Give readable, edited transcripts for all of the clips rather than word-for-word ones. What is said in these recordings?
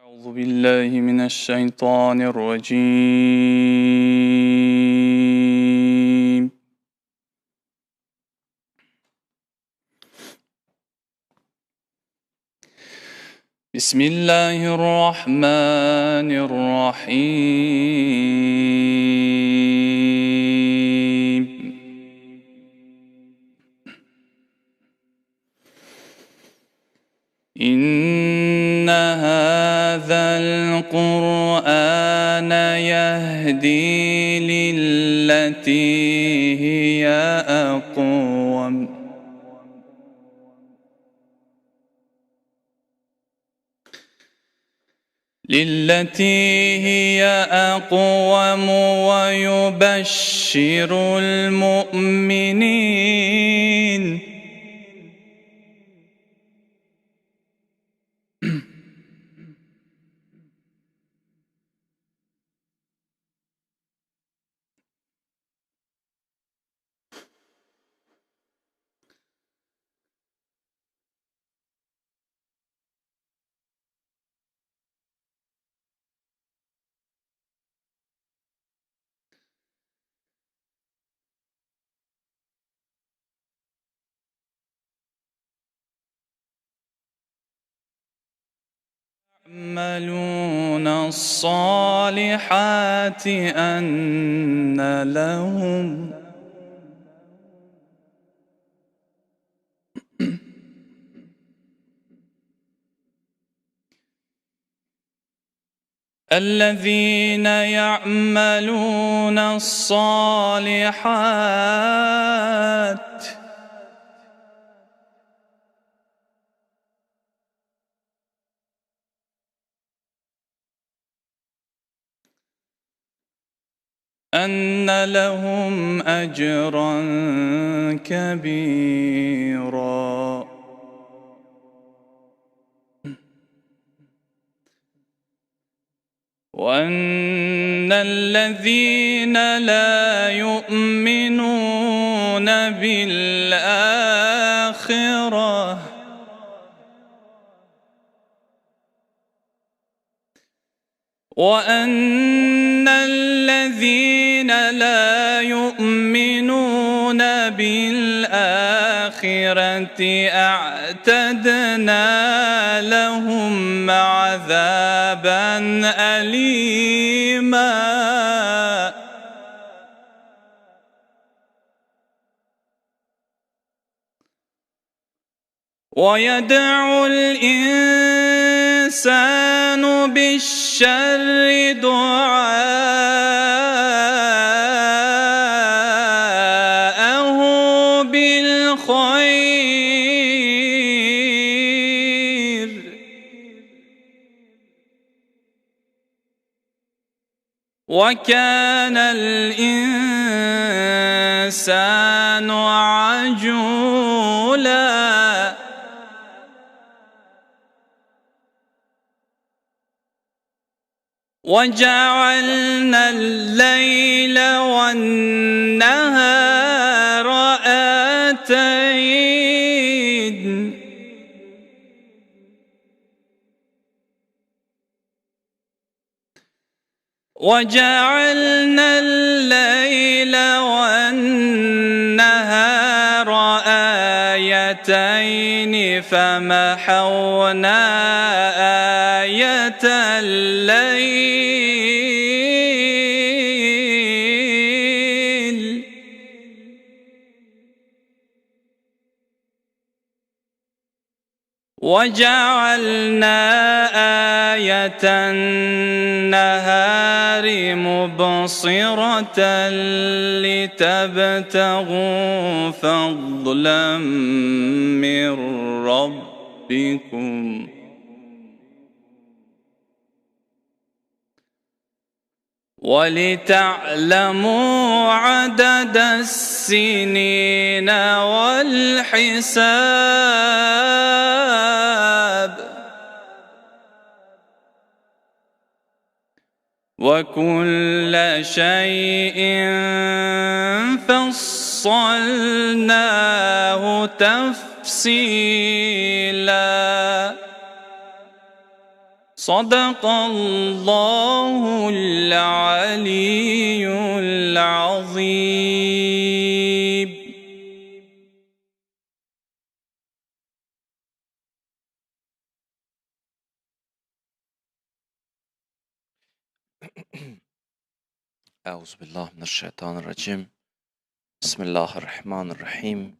أعوذ بالله من الشيطان الرجيم. بسم الله الرحمن الرحيم. إن هذا القرآن يهدي للتي هي أقوم ويبشر المؤمنين يعملون الصالحات أن لهم الذين يعملون الصالحات أن لهم أجرا كبيرا وأن الذين لا يؤمنون بالآخرة أعتدنا لهم عذابا أليما ويدعو الإنسان بالشر دعاءه بالخير وكان الإنسان عجولا وجعلنا الليل والنهار آتين آيتين فمحونا آية الليل وجعلنا آية النهار مبصرة لتبتغوا فضلا من ربكم ولتعلموا عدد السنين والحساب وكل شيء فصلناه تفصيلا صدق الله العلي العظيم. أعوذ بالله من الشيطان الرجيم. بسم الله الرحمن الرحيم.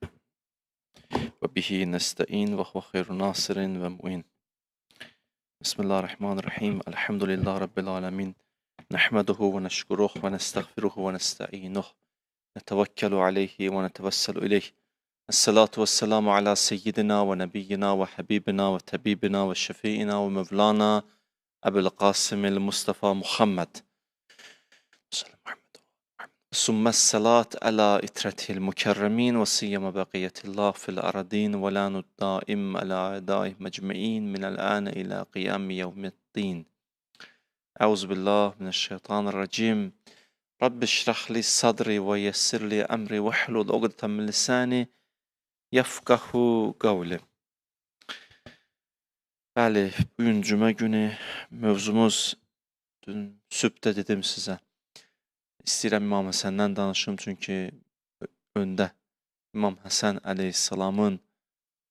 وبه نستعين وهو خير ناصر ومعين. بسم الله الرحمن الرحيم. الحمد لله رب العالمين. نحمده ونشكره ونستغفره ونستعينه. نتوكل عليه ونتوسل إليه. الصلاة والسلام على سيدنا ونبينا وحبيبنا وطبيبنا وشفيعنا ومولانا أبي القاسم المصطفى محمد ثم الصلاة على إترة المكرمين وسيما بقية الله في الأرضين ولان الدائم على أعدائه مجمعين من الآن إلى قيام يوم الدين. أعوذ بالله من الشيطان الرجيم. رب اشرح لي صدري ويسر لي أمري واحلل عقدة من لساني yefqahu qavli. Bəli, bugün cümə günü mövzumuz dün sübhdə dedim sizə. İstəyirəm İmam Həsəndən danışım çünki öndə İmam Həsən əleyhissalamın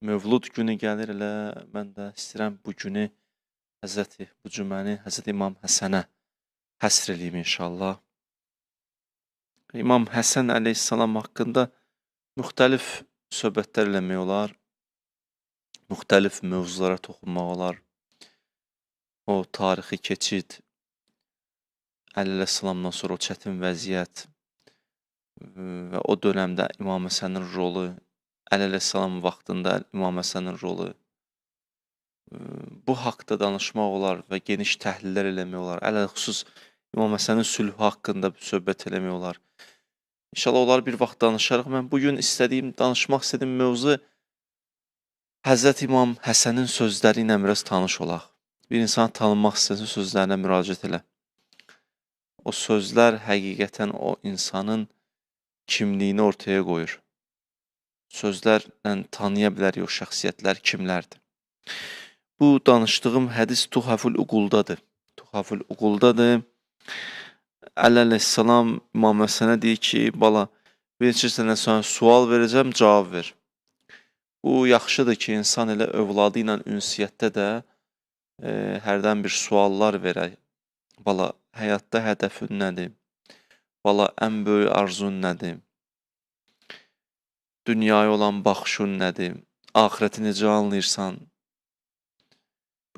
mövlud günü gəlir elə mən də istəyirəm bu günü bu cüməni Həzrəti İmam Həsənə həsr eləyim inşallah. İmam Həsən əleyhissalam haqqında müxtəlif söhbətlər eləmək olar, müxtəlif mövzulara toxunmaq olar. O tarixi keçid, Əli əleyhissalamdan sonra o çətin vəziyyət və o dönəmdə İmam Həsənin rolu, Əli əleyhissalam vaxtında İmam Həsənin rolu, bu haqda danışmaq olar və geniş təhlillər eləmək olar. Ələlxüsus İmam Həsənin sülhü haqqında söhbət eləmək olar. İnşallah onları bir vaxt danışarıq. Mən bugün danışmaq istədiyim mövzu Həzrət İmam Həsənin sözləri ilə biraz tanış olaq. Bir insanı tanımaq istəsən sözlərinə müraciət elə. O sözlər həqiqətən o insanın kimliyini ortaya qoyur. Sözlərlə tanıya bilərik o şəxsiyyətlər kimlərdir. Bu danışdığım hədis Tuhaful Uquldadır. Tuhaful Uquldadır. Əli əleyhissalam İmam Həsənə deyir ki, bala, bir neçə sənə sual verəcəm, cavab ver. Bu yaxşıdır ki, insan elə övladı ilə ünsiyyətdə də hərdən bir suallar verək. Bala, həyatda hədəfin nədir? Bala, ən böyük arzun nədir? Dünyaya olan baxışın nədir? Axirəti necə anlayırsan?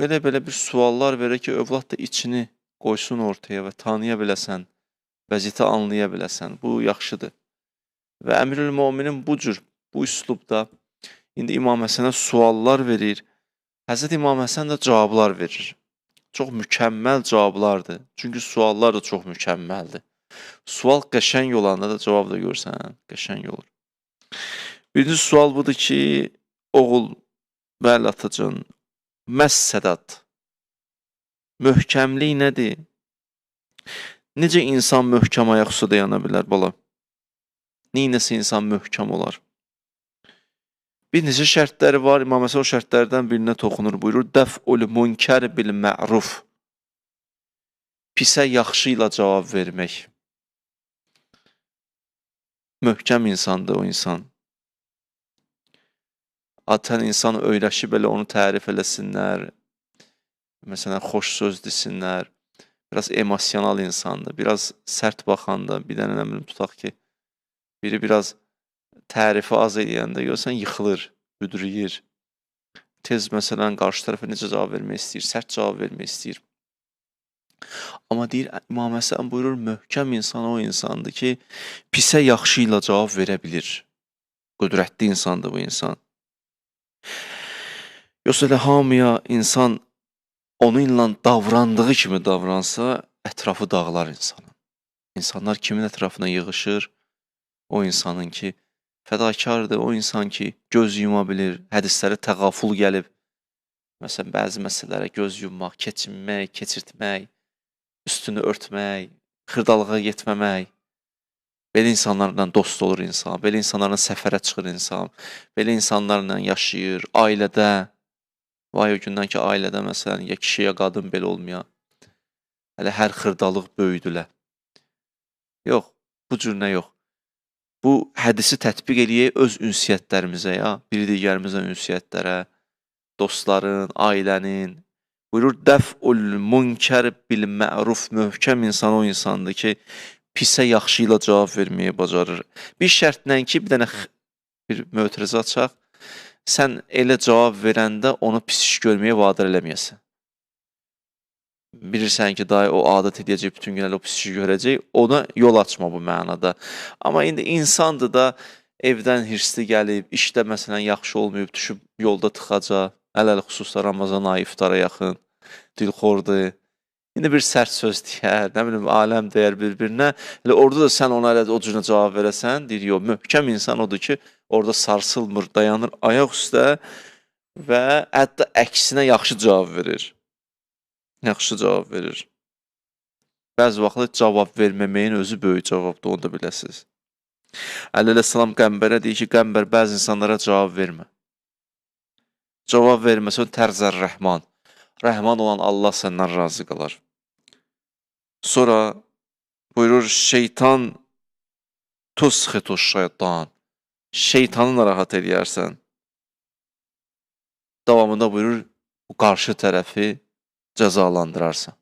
Belə bir suallar verək ki, övlad da içini qoysun ortaya və tanıya biləsən, vəziyyəti anlaya biləsən. Bu yaxşıdır. Və Əmirül-Möminin bu üslubda indi İmam Həsənə suallar verir. Həzrət İmam Həsən də cavablar verir. Çox mükəmməl cavablardır. Çünki suallar da çox mükəmməldir. Sual qəşəng olanda da cavab da görsən, qəşəng olur. Birinci sual budur ki, oğul, bəli atacan, məs-sədat. Möhkəmlik nədir? Necə insan möhkəm ayaq üstə dayana bilər, bala? Neynəsə insan möhkəm olar? Bir neçə şərtləri var, İmam Həsən o şərtlərdən birinə toxunur, buyurur. Dəf'ul münkər bil ma'ruf. Pisə yaxşı ilə cavab vermək. Möhkəm insandır o insan. Atən insan öyrəşib elə onu tərif eləsinlər. Məsələn, xoş söz desinlər. Biraz emosional insandır. Biraz sərt baxanda, bir dənə nə bilim tutaq ki, biri biraz tərifi az eləyəndə görsən, yıxılır, büdrüyür. Tez məsələn, qarşı tərəfə necə cavab vermək istəyir, sərt cavab vermək istəyir. Amma deyir, İmam Həsən buyurur, möhkəm insan o insandır ki, pisə yaxşı ilə cavab verə bilir. Qüdrətli insandır bu insan. Yoxsa elə hamıya insan onunla davrandığı kimi davransa, ətrafı dağlar insanın. İnsanlar kimin ətrafına yığışır? O insanın ki, fədakardır, o insan ki, göz yuma bilir, hədislərə təğaful gəlib. Məsələn, bəzi məsələlərə göz yummaq, keçinmək, keçirtmək, üstünü örtmək, xırdalığa getməmək. Belə insanlarla dost olur insan, belə insanlarla səfərə çıxır insan, belə insanlarla yaşayır, ailədə. Vay o gündən ki, ailədə məsələn, ya kişi ya qadın belə olmaya. Hələ hər xırdalıq böyüdülər. Yox, bu cür nə yox. Bu hədisi tətbiq eləyək öz ünsiyyətlərimizə ya, bir digərimizlə ünsiyyətlərə, dostların, ailənin. Buyurur, dəf'ul münkər bil məruf, möhkəm insan o insandır ki, pisə yaxşı ilə cavab verməyə bacarır. Bir şərtlə ki, bir dənə bir mötərizə açaq, sən elə cavab verəndə onu pis iş görməyə vadar eləməyəsən. Bilirsən ki, dahi o adət edəcək, bütün gün elə o pis işi görəcək, ona yol açma bu mənada. Amma indi insandır da, evdən hirsli gəlib, işdə məsələn yaxşı olmayıb, düşüb yolda tıxacaq, ələl xüsusda Ramazan ayı iftara yaxın, dilxordur. İndi bir sərt söz deyər, nə bilim, aləm deyər bir-birinə. Elə orada da sən ona elə o cürünə cavab verəsən, deyir, yox, möhkəm insan odur ki, orada sarsılmır, dayanır ayaq üstə və hətta əksinə yaxşı cavab verir. Yaxşı cavab verir. Bəzi vaxtlar cavab verməməyin özü böyük cavabdır, onu da biləsiniz. Əli əleyhissalam Qəmbərə deyir ki, Qəmbər bəzi insanlara cavab vermə. Cavab verməsən tərzər rəhman. Rəhman olan Allah səndən razı qalar. Sonra buyurur, şeytan tusxitu şeytan. Şeytanı narahat eləyərsən. Davamında buyurur, bu qarşı tərəfi cəzalandırarsan.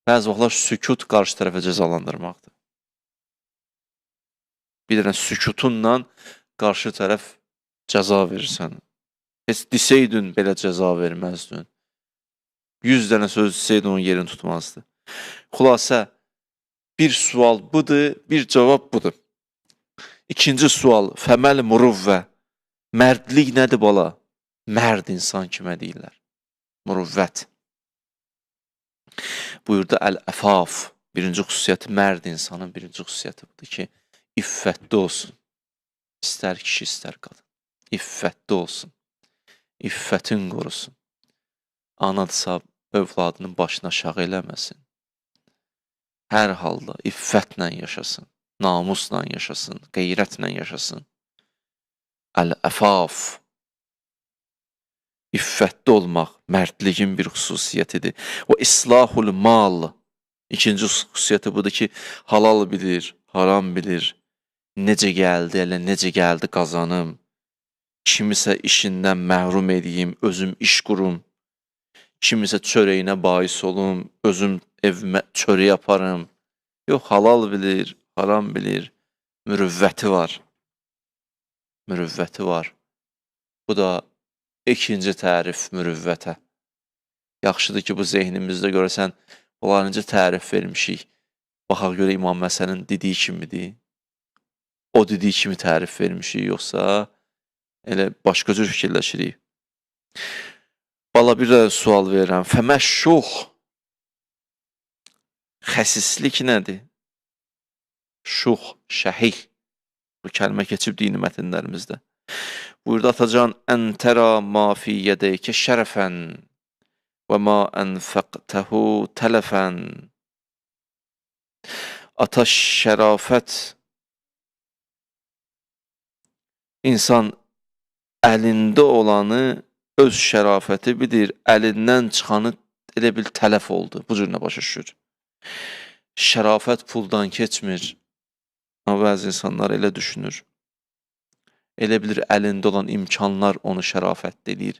Bəzi vaxtlar sükut qarşı tərəfə cəzalandırmaqdır. Bir dənə sükutunla qarşı tərəf cəza verirsən. Heç desəydin belə cəza verməzdin. 100 dənə söz desəydin onun yerini tutmazdı. Xülasə, bir sual budur, bir cavab budur. İkinci sual, fəməl muruvvə. Mərdlik nədir bala? Mərd insan kimə deyirlər? Muruvvət. Buyurdu, əl-əfaf. Birinci xüsusiyyəti, mərd insanın birinci xüsusiyyəti budur ki, iffətli olsun. İstər kişi, istər qadın. İffətli olsun. İffətin qorusun. Anadırsa, övladının başını aşağı eləməsin. Hər halda iffətlə yaşasın. Namusla yaşasın. Qeyrətlə yaşasın. Əl-əfaf. İffətli olmaq mərdliyin bir xüsusiyyətidir. O islahul mal. İkinci xüsusiyyəti budur ki, halal bilir, haram bilir. Necə gəldi, elə necə gəldi qazanım. Kimisə işindən məhrum edeyim, özüm iş qurum. Kimisə çörəyinə bais olum, özüm evimə çörək yaparım. Yox, halal bilir, haram bilir. Mürüvvəti var. Mürüvvəti var. Bu da İkinci tərif mürüvvətə. Yaxşıdır ki, bu zehnimizdə görəsən, onlara necə tərif vermişik. Baxaq görə İmam Məsəlin dediyi kimidir. O dediyi kimi tərif vermişik, yoxsa elə başqa cür fikirləşirik. Bala bir də sual verirəm. Fəməşşuh. Xəsislik nədir? Şuh, şəhih. Bu kəlmə keçib dini mətnlərimizdə. Buyurdu Atacan, əntərə ma fi yədəykə şərəfən və ma ənfəqtəhu tələfən. Ata şərafət, insan əlində olanı öz şərafəti bilir, əlindən çıxanı elə bil tələf oldu. Bu cürünə başa düşür. Şərafət puldan keçmir. Amma bəzi insanlar elə düşünür. Elə bilir, əlində olan imkanlar onu şərafətli edir.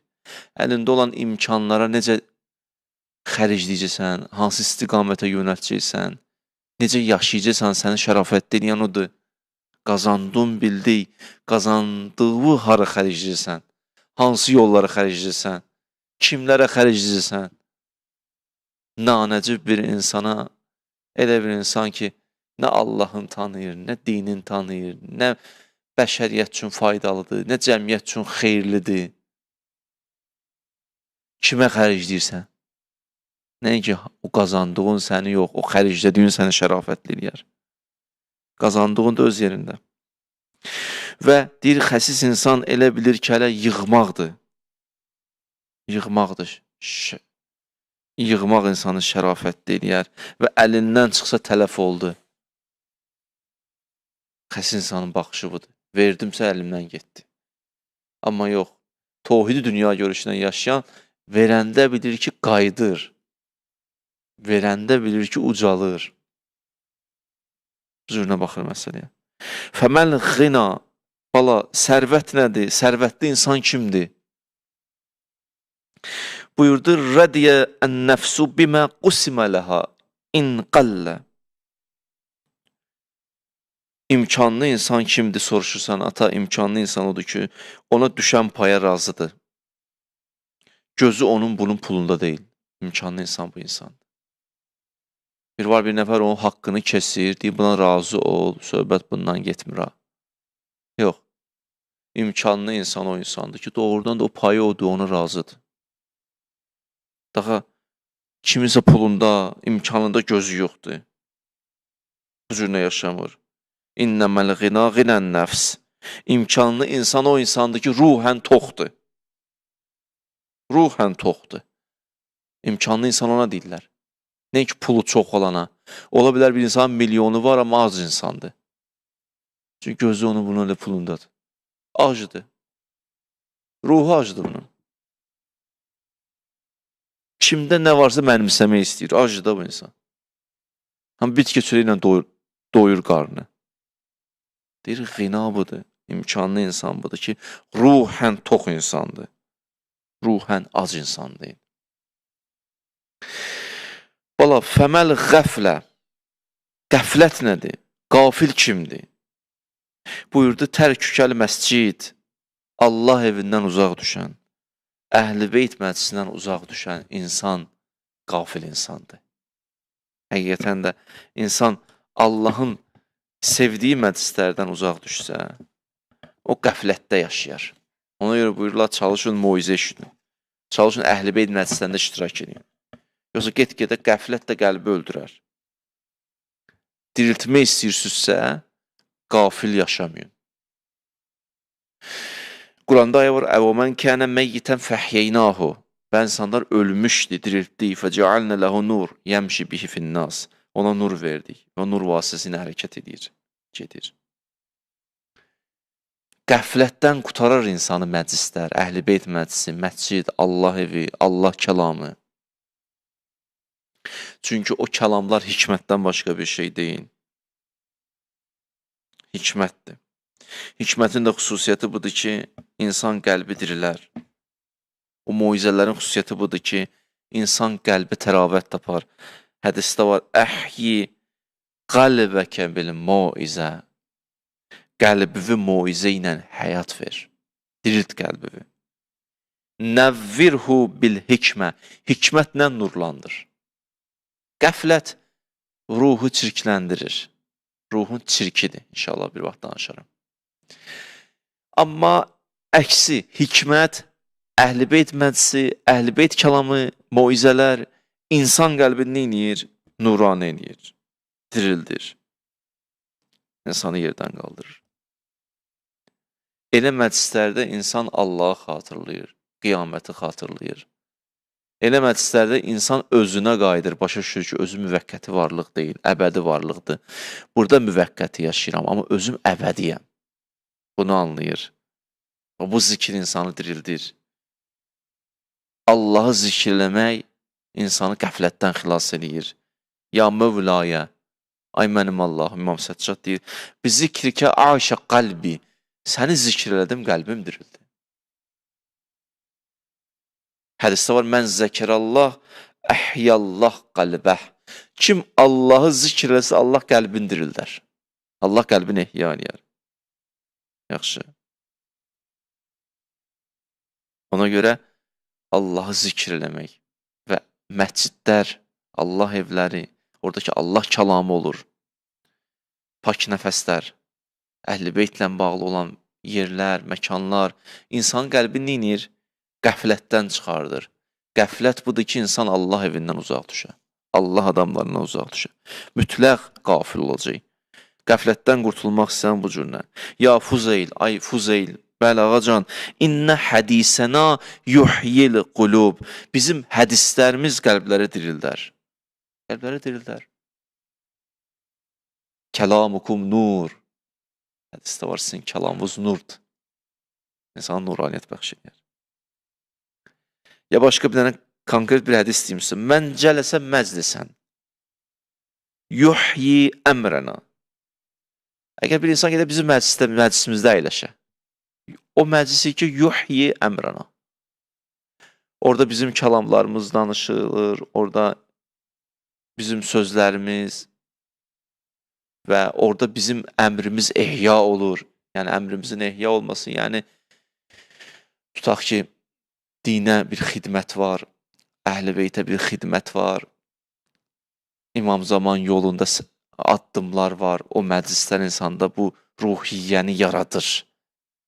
Əlində olan imkanlara necə xəricləyəcəksən, hansı istiqamətə yönəltəcəksən, necə yaşayacaqsan, səni şərafətli edən odur. Qazandın, bildik, qazandığı hara xəricləyəcəksən, hansı yolları xəricləyəcəksən, kimlərə xəricləyəcəksən. Nanəcib bir insana, elə bir insan ki, nə Allahın tanıyır, nə dinin tanıyır, nə bəşəriyyət üçün faydalıdır, nə cəmiyyət üçün xeyirlidir. Kimə xəricləyirsən? Nəinki o qazandığın səni yox, o xəriclədiyin səni şərafətli eləyər. Qazandığın da öz yerində. Və deyir, xəsis insan elə bilir ki, hələ yığmaqdır. Yığmaqdır. Yığmaq insanı şərafətli eləyər və əlindən çıxsa tələf oldu. Xəsis insanın baxışı budur. Verdimsə əlimdən getdi. Amma yox, tohidi dünya görüşünə yaşayan Verəndə bilir ki, qayıdır. Verəndə bilir ki, ucalır. Cürünə baxır məsələyə. Fəməl ğina, bala, sərvət nədir? Sərvətli insan kimdir? Buyurdu, rədiyə ən-nəfsu bimə qusimə ləhə in qallə. İmkanlı insan kimdir soruşursan, ata, imkanlı insan odur ki, ona düşən paya razıdır. Gözü onun bunun pulunda deyil. İmkanlı insan bu insan. Bir var bir nəfər onun haqqını kesir, deyir, buna razı ol, söhbət bundan getmir ha. Yox. İmkanlı insan o insandır ki, doğrudan da o payı odur, ona razıdır. Daha kimisə pulunda, imkanında gözü yoxdur. Bu cürlə yaşamır. İnnəməl ğina ğinən nəfs. İmkanlı insan o insandır ki, ruhən toxdur. Ruhən toxdur. İmkanlı insan ona deyirlər. Nə ki, pulu çox olana. Ola bilər bir insanın milyonu var, amma az insandır. Çünki gözü onun bunun öyle pulundadır. Acıdır. Ruhu acıdır bunun. Kimdə nə varsa mənimsəmək istəyir. Acıdır da bu insan. Həm bitki çörəyi ilə doyur qarnı. Deyir, ğina budur. İmkanlı insan budur ki, ruhən tox insandır. Ruhən ac insan deyil. Bala, fəməl qəflə. Qəflət nədir? Qafil kimdir? Buyurdu, tərkükəl məscid, Allah evindən uzaq düşən, Əhl-i Beyt məclisindən uzaq düşən insan qafil insandır. Həqiqətən də insan Allahın sevdiyi məclislərdən uzaq düşsə, o qəflətdə yaşayar. Ona görə buyururlar, çalışın moizə işini. Çalışın Əhl-i Beyt məclislərində iştirak edin. Yoxsa get-gedə qəflət də qəlbi öldürər. Diriltmək istəyirsinizsə, qafil yaşamayın. Quranda ayə var, əvəmən kənə məyyitən fəhyəynahu. Və insanlar ölmüşdü, diriltdik. Fəcəalnə ləhu nur, yəmşi bihi finnas. Ona nur verdik və nur vasitəsilə hərəkət edir, gedir. Qəflətdən qutarar insanı məclislər, Əhl-i Beyt məclisi, məscid, Allah evi, Allah kəlamı. Çünki o kəlamlar hikmətdən başqa bir şey deyil. Hikmətdir. Hikmətin də xüsusiyyəti budur ki, insan qəlbi dirilər. O moizələrin xüsusiyyəti budur ki, insan qəlbi təravət tapar. Hədisdə var, əhyi qəlbəkə bil moizə. Qəlbivi moizə ilə həyat ver. Dirilt qəlbivi. Nəvvirhu bil hikmə. Hikmətlə nurlandır. Qəflət ruhu çirkləndirir. Ruhun çirkidir. İnşallah bir vaxt danışarım. Amma əksi, hikmət, Əhl-i Beyt məclisi, Əhl-i Beyt kəlamı, moizələr insan qəlbini neyir? Nuranə eləyir, dirildir. İnsanı yerdən qaldırır. Elə məclislərdə insan Allahı xatırlayır, qiyaməti xatırlayır. Elə məclislərdə insan özünə qayıdır, başa düşür ki, özü müvəqqəti varlıq deyil, əbədi varlıqdır. Burada müvəqqəti yaşayıram, amma özüm əbədiyəm. Bunu anlayır. Bu zikir insanı dirildir. Allahı zikirləmək insanı qəflətdən xilas edir. Ya Mövlaya, ay mənim Allahım, İmam Səccad deyir, bi zikrikə aşə qalbi, səni zikr elədim, qəlbim dirildi. Hədisdə var, mən zəkirəllah, əhyəllah qalbəh. Kim Allahı zikr eləsə, Allah qəlbini dirildər. Allah qəlbini ehya eləyər. Yaxşı. Ona görə Allahı zikr eləmək və məscidlər, Allah evləri, oradakı Allah kəlamı olur. Pak nəfəslər, Əhl-i Beytlə bağlı olan yerlər, məkanlar, insan qəlbini neyinir? Qəflətdən çıxardır. Qəflət budur ki, insan Allah evindən uzaq düşər. Allah adamlarından uzaq düşər. Mütləq qafil olacaq. Qəflətdən qurtulmaq istəyən bu cürlə. Ya Fuzeyl, ay Fuzeyl, bəli ağacan, İnnə hədisənə yuhyil qulub. Bizim hədislərimiz qəlbləri dirildər. Qəlbləri dirildər. Kəlamukum nur. Hədisdə var, sizin kəlamınız nurdur. İnsana nuraniyyət bəxş edir. Ya başqa bir dənə konkret bir hədis deyimsin. Mən cələsə məclisən yuhyi əmrənə. Əgər bir insan gedib bizim məclisimizdə əyləşə. O məclisi ki, yuhyi əmrənə. Orada bizim kəlamlarımız danışılır, orada bizim sözlərimiz və orada bizim əmrimiz ehya olur. Yəni, əmrimizin ehya olması, yəni, tutaq ki, dinə bir xidmət var, əhl-i beytə bir xidmət var, İmam Zaman yolunda addımlar var, o məclislər insanda bu ruhiyyəni yaradır.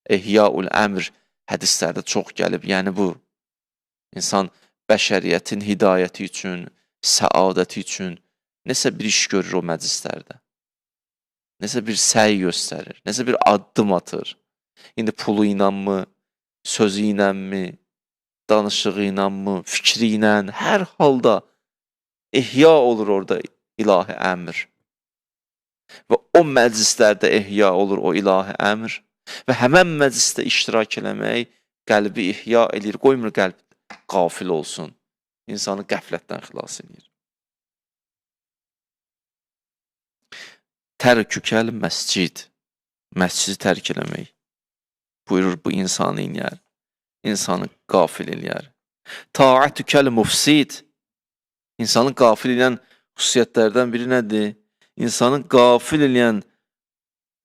Ehya-ul əmr hədislərdə çox gəlib, yəni bu, insan bəşəriyyətin hidayəti üçün, səadəti üçün nəsə bir iş görür o məclislərdə. Nəsə bir səy göstərir, nəsə bir addım atır. İndi pulu ilə mi, sözü ilə mi, danışığı ilə mi, fikri ilə, hər halda ehya olur orada ilahi əmr. Və o məclislərdə ehya olur o ilahi əmr və həmən məclisdə iştirak eləmək qəlbi ihya edir, qoymur qəlb qafil olsun, insanı qəflətdən xilas edir. Tərkükəl məscid, məscidi tərk eləmək buyurur, bu insanı inəyər, insanı qafil eləyər. Taətükəl mufsid, insanı qafil eləyən xüsusiyyətlərdən biri nədir? İnsanı qafil eləyən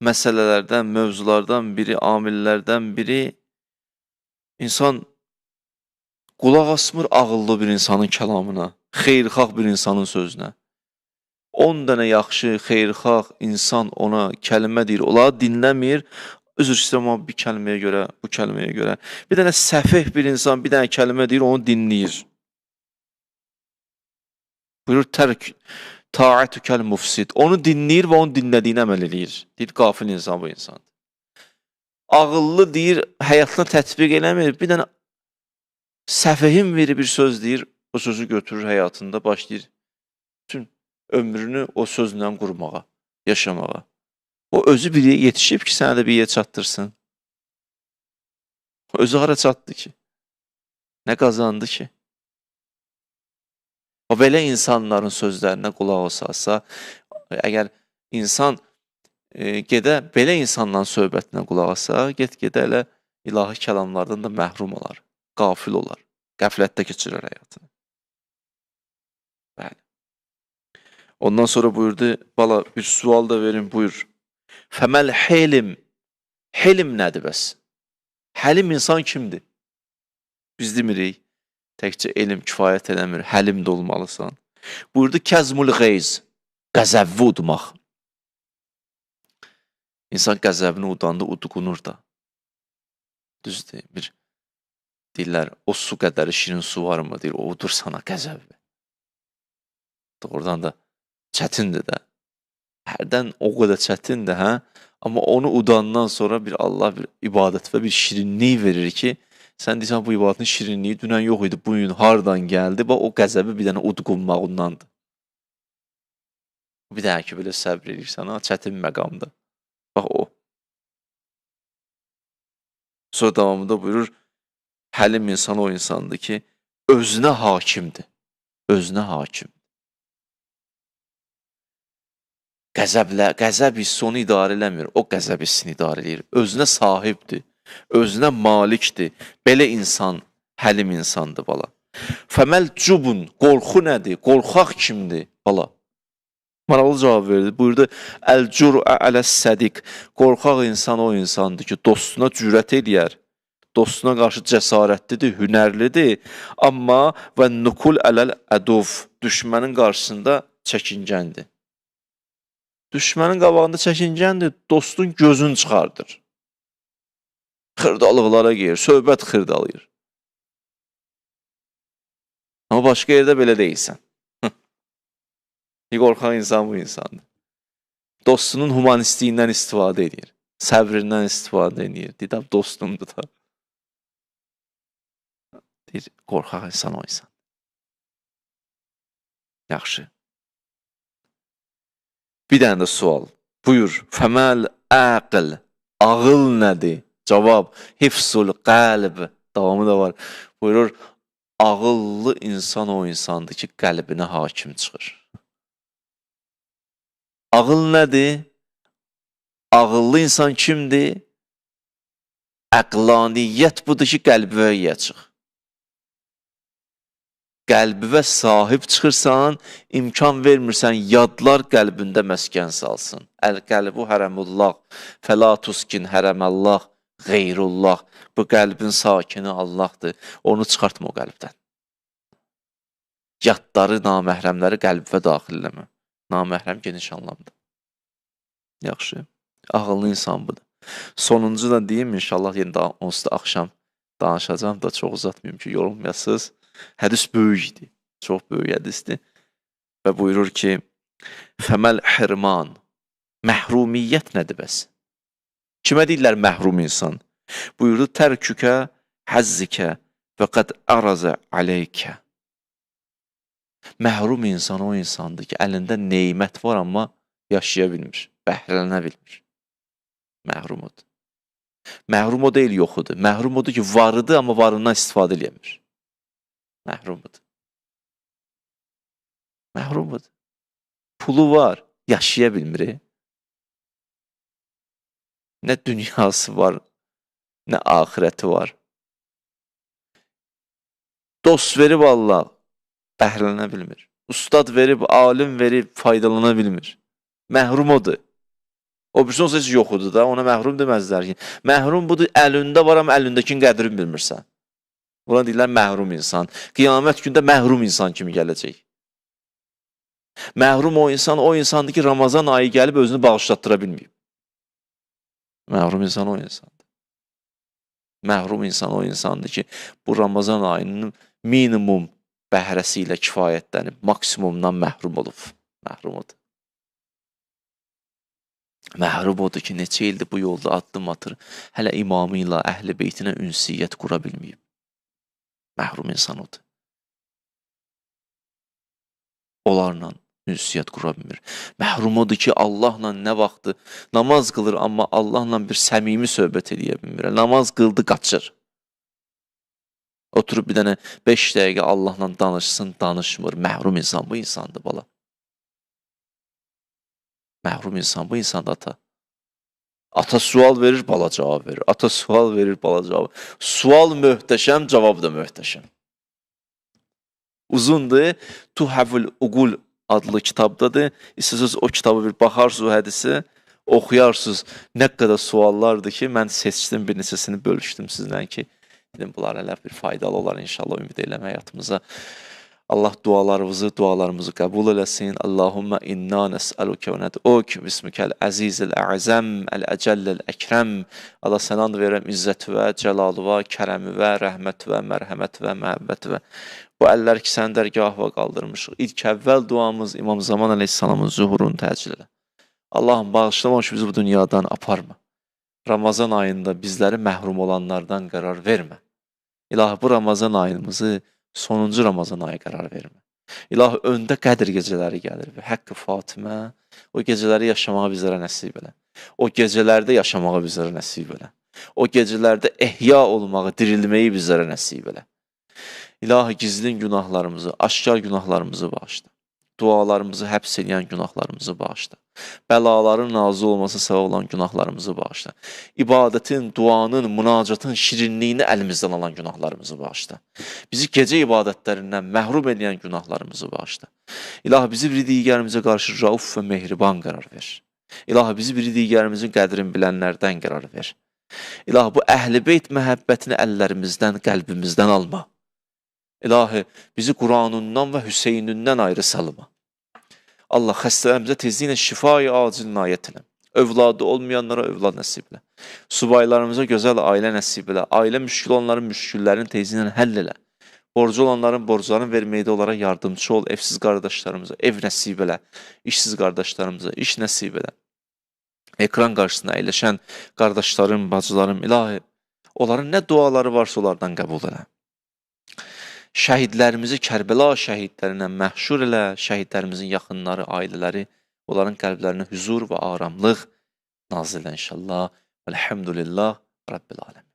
məsələlərdən, mövzulardan biri, amillərdən biri, insan qulaq asmır ağıllı bir insanın kəlamına, xeyrxalq bir insanın sözünə. 10 dənə yaxşı, xeyrxalq insan ona kəlmə deyir, onları dinləmir, üzr istəyirəm bir kəlməyə görə, bu kəlməyə görə. Bir dənə səfih bir insan bir dənə kəlmə deyir, onu dinləyir. Buyurur, taətükəl mufsid. Onu dinləyir və onu dinlədiyini əməl edir. Deyir, qafil insan bu insandır. Ağıllı deyir, həyatına tətbiq eləmir. Bir dənə səfihin biri bir söz deyir, o sözü götürür həyatında, başlayır bütün ömrünü o sözlə qurmağa, yaşamağa. O özü bir yetişib ki, sənə də bir yer çatdırsın. Özü hara çatdı ki? Nə qazandı ki? O belə insanların sözlərinə qulaq olsa, əgər insan belə insanların söhbətinə qulaq olsa, get-gedə elə ilahi kəlamlardan da məhrum olar, qafil olar, qəflətdə keçirir həyatını. Bəli. Ondan sonra buyurdu, bala bir sual da verin, buyur. Fəməl helim, helim nədir bəs? Həlim insan kimdir? Biz demirik, təkcə elm kifayət eləmir, həlim də olmalısan. Buyurdu, kəzmul qeyz, qəzəvvi udmaq. İnsan qəzəvini udanda udqunur da. Düzdür, bir deyirlər, o su qədəri şirin su var mı? Deyir, o udur sana qəzəvvi. Doğrudan da çətindir də. Hərdən o qədər çətindir, hə? Amma onu udandan sonra bir Allah bir ibadət və bir şirinlik verir ki, sən deyirsən, bu ibadətin şirinliyi dünən yox idi, bu gün hardan gəldi, bax, o qəzəbi bir dənə udqunmağındandır. Bir dənə ki, belə səbr edirsən, çətin məqamdır. Bax, o. Sonra davamında buyurur, həlim insan o insandır ki, özünə hakimdir. Özünə hakimdir. Qəzəb hissi onu idarə eləmir, o qəzəb hissini idarə edir. Özünə sahibdir, özünə malikdir. Belə insan, həlim insandır, bala. Fəməl cubun, qorxu nədir? Qorxaq kimdir, bala? Maraqlı cavab verdi. Buyurdu, əl-cür'ə aləs-sədiq. Qorxaq insan o insandır ki, dostuna cürət eləyər. Dostuna qarşı cəsarətlidir, hünərlidir. Amma və nukul ələl-ədov, düşmənin qarşısında çəkingəndir. Düşmənin qabağında çəkingəndir, dostun gözünü çıxardır. Xırdalıqlara geyir, söhbət xırdalayır. Amma başqa yerdə belə deyilsən. Qorxan insan bu insandır. Dostunun humanistliyindən istifadə edir. Səbrindən istifadə edir. Deyir, dostumdur da. Deyir, qorxaq insan o insan. Yaxşı. Bir dənə də sual. Buyur, fəməl əql, ağıl nədir? Cavab, hifzul qəlb. Davamı da var. Buyurur, ağıllı insan o insandır ki, qəlbinə hakim çıxır. Ağıl nədir? Ağıllı insan kimdir? Əqlaniyyət budur ki, qəlbivə çıx. Qəlbivə sahib çıxırsan, imkan vermirsən, yadlar qəlbində məskən salsın. Əl-qəlbu hərəmullah, fəla tuskin hərəməllah, qeyrullah. Bu qəlbin sakini Allahdır. Onu çıxartma o qəlbdən. Yadları, naməhrəmləri qəlbivə daxil eləmə. Naməhrəm geniş anlamda. Yaxşı. Ağıllı insan budur. Sonuncu da deyim, inşallah yenə daha onsuz da axşam danışacağım da çox uzatmayayım ki, yorulmayasınız. Hədis böyük idi. Çox böyük hədisdir. Və buyurur ki, fəməl hirman. Məhrumiyyət nədir bəs? Kimə deyirlər məhrum insan? Buyurdu, tərkükə həzzikə və qəd ərazə aleykə. Məhrum insan o insandır ki, əlində neymət var, amma yaşaya bilmir, bəhrələnə bilmir. Məhrum odur. Məhrum o deyil, yoxudur. Məhrum odur ki, varıdır, amma varından istifadə edəmir. Məhrum odur. Məhrum odur. Pulu var, yaşaya bilmir. Nə dünyası var, nə axirəti var. Dost verib Allah, bəhrələnə bilmir. Ustad verib, alim verib, faydalana bilmir. Məhrum odur. O birisi olsa heç yoxudur da, ona məhrum deməzlər ki. Məhrum budur, əlində var, amma əlindəkinin qədrini bilmirsən. Buna deyirlər məhrum insan. Qiyamət gündə məhrum insan kimi gələcək. Məhrum o insandır ki, Ramazan ayı gəlib özünü bağışlatdıra bilməyib. Məhrum insan o insandır. Məhrum insan o insandır ki, bu Ramazan ayının minimum bəhrəsi ilə kifayətlənib, maksimumdan məhrum olub. Məhrum odur. Məhrum odur ki, neçə ildir bu yolda addım atır, hələ imamı ilə, əhl-i beytinə ünsiyyət qura bilməyib. Məhrum insan odur. Onlarla ünsiyyət qura bilmir. Məhrum odur ki, Allahla nə vaxtı namaz qılır, amma Allahla bir səmimi söhbət edə bilmir. Namaz qıldı, qaçır. Oturub bir dənə 5 dəqiqə Allahla danışsın, danışmır. Məhrum insan bu insandır, bala. Məhrum insan bu insandır, ata. Ata sual verir, bala cavab verir. Ata sual verir, bala cavab verir. Sual möhtəşəm, cavab da möhtəşəm. Uzundur. Tuhəvül Uqul adlı kitabdadır. İstəsəz o kitabı bir baxarsınız, o hədisi oxuyarsınız. Nə qədər suallardır ki, mən seçdim, bir neçəsini bölüşdüm sizlə ki, dedim, bunlar elə bir faydalı olar inşallah, ümid eyləm həyatımıza. Allah dualarımızı qəbul eləsin. Allahumma inna nəs'əlukə və nəd'uk bismikəl əzizil əzəm, əl-əcəlləl əkrəm. Allah sənand verəm izzəti və cəlalı və kərəmi və rəhmət və mərhəmət və məhəbbət və bu əllər ki, sən dərgahıva qaldırmışıq. İlk əvvəl duamız İmam Zaman əleyhissalamın zuhurunu təcil elə. Allahım, bağışlama ki, bizi bu dünyadan aparma. Ramazan ayında bizləri məhrum olanlardan qərar vermə. İlahi, bu Ramazan ayımızı sonuncu Ramazan ayı qərar vermə. İlahi, öndə Qədr gecələri gəlir və Həqqı Fatimə o gecələri yaşamağı bizlərə nəsib elə. O gecələrdə yaşamağı bizlərə nəsib elə. O gecələrdə ehya olmağı, dirilməyi bizlərə nəsib elə. İlahi, gizlin günahlarımızı, aşkar günahlarımızı bağışla. Dualarımızı həbs edən günahlarımızı bağışla. Bəlaların nazil olması səbəb olan günahlarımızı bağışla. İbadətin, duanın, münacatın şirinliyini əlimizdən alan günahlarımızı bağışla. Bizi gecə ibadətlərindən məhrum edən günahlarımızı bağışla. İlahi, bizi bir digərimizə qarşı rauf və mehriban qərar ver. İlahi, bizi bir digərimizin qədrin bilənlərdən qərar ver. İlahi, bu əhl-i beyt məhəbbətini əllərimizdən, qəlbimizdən alma. İlahi, bizi Quranından və Hüseynindən ayrı salma. Allah, xəstələrimizə tezliklə şifa-i acil inayət elə. Övladı olmayanlara övlad nəsib elə. Subaylarımıza gözəl ailə nəsib elə. Ailə müşkül olanların müşküllərini tezliklə həll elə. Borcu olanların borclarını verməkdə onlara yardımcı ol. Evsiz qardaşlarımıza ev nəsib elə. İşsiz qardaşlarımıza iş nəsib elə. Ekran qarşısında əyləşən qardaşlarım, bacılarım, ilahi, onların nə duaları varsa onlardan qəbul elə. Şəhidlərimizi Kərbəla şəhidlərinə məhşur elə, şəhidlərimizin yaxınları, ailələri, onların qəlblərinə huzur və aramlıq nazil elə inşallah. Elhamdülillah, Rabbil aləm.